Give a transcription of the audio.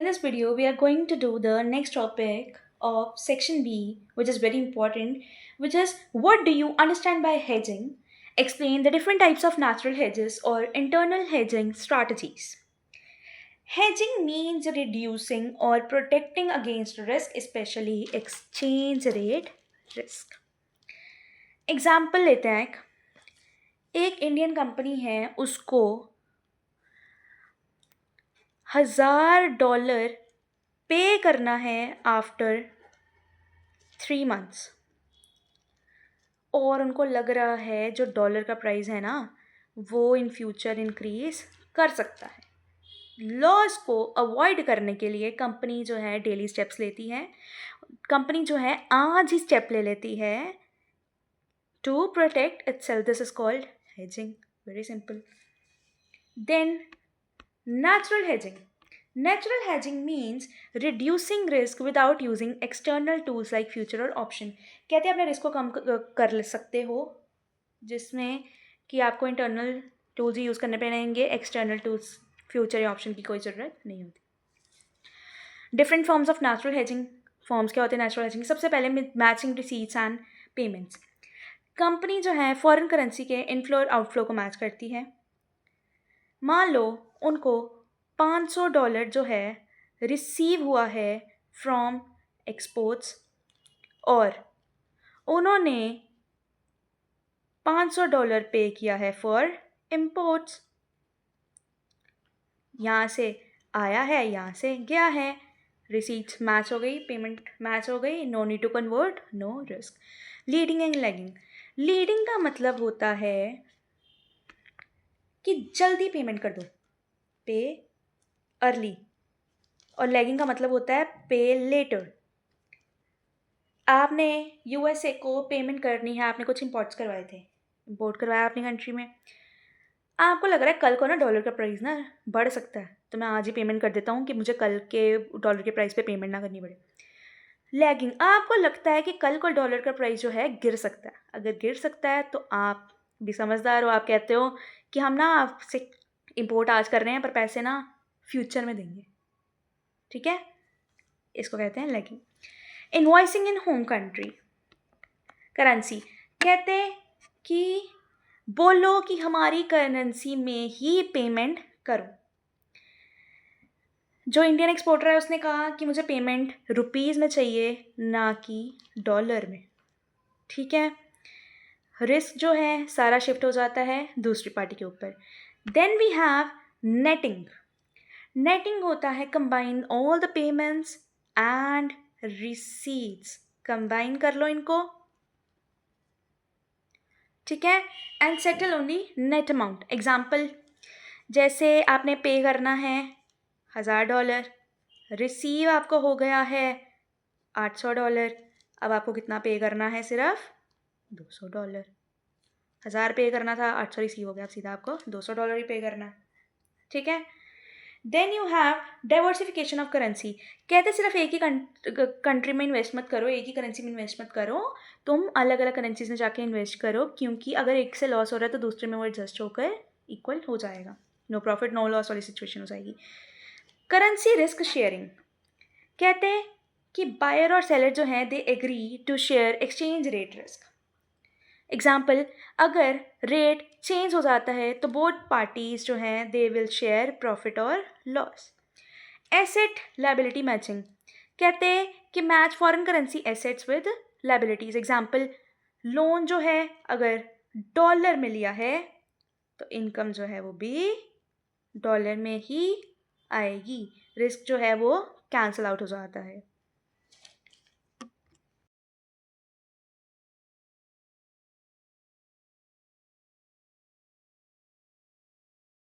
In this video, we are going to do the next topic of section B, which is very important, which is what do you understand by hedging? Explain the different types of natural hedges or internal hedging strategies. Hedging means reducing or protecting against risk, especially exchange rate risk. Example लेते हैं एक Indian company है उसको $1,000 पे करना है after 3 months और उनको लग रहा है जो डॉलर का प्राइस है ना वो इन फ्यूचर इंक्रीज कर सकता है। लॉस को अवॉइड करने के लिए कंपनी जो है डेली स्टेप्स लेती है। कंपनी जो है आज ही स्टेप ले लेती है to protect itself. This is called hedging. Very simple. Then natural hedging. Natural hedging means reducing risk without using external tools like future or option। कहते हैं अपने रिस्क को कम कर ले सकते हो जिसमें कि आपको इंटरनल टूल्स ही यूज़ करने पड़ेंगे, एक्सटर्नल टूल्स फ्यूचर या ऑप्शन की कोई ज़रूरत नहीं होती। Different forms of natural hedging. Forms क्या होते हैं नेचुरल हेजिंग? सबसे पहले matching receipts and payments. Company जो है फॉरेन करेंसी के इनफ्लो और आउटफ्लो को मैच करती है। मान लो उनको $500 जो है रिसीव हुआ है फ्रॉम एक्सपोर्ट्स और उन्होंने $500 पे किया है फॉर इम्पोर्ट्स। यहाँ से आया है, यहाँ से गया है, रिसीट्स मैच हो गई, पेमेंट मैच हो गई, no need to convert, no risk. Leading and lagging. Leading का मतलब होता है कि जल्दी पेमेंट कर दो, पे अर्ली, और लैगिंग का मतलब होता है पे लेटर। आपने यूएसए को पेमेंट करनी है, आपने कुछ इंपोर्ट्स करवाए थे, इंपोर्ट करवाया अपनी कंट्री में, आपको लग रहा है कल को ना डॉलर का प्राइस ना बढ़ सकता है तो मैं आज ही पेमेंट कर देता हूँ कि मुझे कल के डॉलर के प्राइस पे पेमेंट ना करनी पड़े। लैगिंग, आपको लगता है कि कल को डॉलर का प्राइस जो है गिर सकता है। अगर गिर सकता है तो आप भी समझदार हो, आप कहते हो कि हम ना आपसे इंपोर्ट आज कर रहे हैं पर पैसे ना फ्यूचर में देंगे। ठीक है, इसको कहते हैं लैगिंग। इनवॉइसिंग इन होम कंट्री करेंसी। कहते कि बोलो कि हमारी करेंसी में ही पेमेंट करो। जो इंडियन एक्सपोर्टर है उसने कहा कि मुझे पेमेंट रुपीज़ में चाहिए ना कि डॉलर में। ठीक है, रिस्क जो है सारा शिफ्ट हो जाता है दूसरी पार्टी के ऊपर। Then we have netting. Netting होता है combine all the payments and receipts. Combine कर लो इनको, ठीक है, and settle only net amount. Example, जैसे आपने पे करना है $1,000, रिसीव आपको हो गया है $800। अब आपको कितना पे करना है? सिर्फ $200। 1,000 पे करना था, 800 रिसीव हो गया, अब सीधा आपको $200 ही पे करना है। ठीक है। Then you have diversification of currency. कहते सिर्फ एक ही कंट्री में इन्वेस्ट मत करो, एक ही करेंसी में इन्वेस्ट मत करो, तुम अलग अलग करेंसीज में जाके इन्वेस्ट करो, क्योंकि अगर एक से लॉस हो रहा है तो दूसरे में वो एडजस्ट होकर इक्वल हो जाएगा। नो प्रॉफिट नो लॉस वाली सिचुएशन हो जाएगी। Currency risk sharing. कहते हैं कि बायर और सेलर जो हैं they agree to share exchange rate risk. Example, अगर रेट चेंज हो जाता है तो बोथ पार्टीज जो हैं दे विल शेयर प्रॉफिट और लॉस। Asset liability matching. कहते हैं कि match foreign currency assets with liabilities. Example, loan जो है अगर डॉलर में लिया है तो इनकम जो है वो भी डॉलर में ही आएगी, रिस्क जो है वो कैंसिल आउट हो जाता है।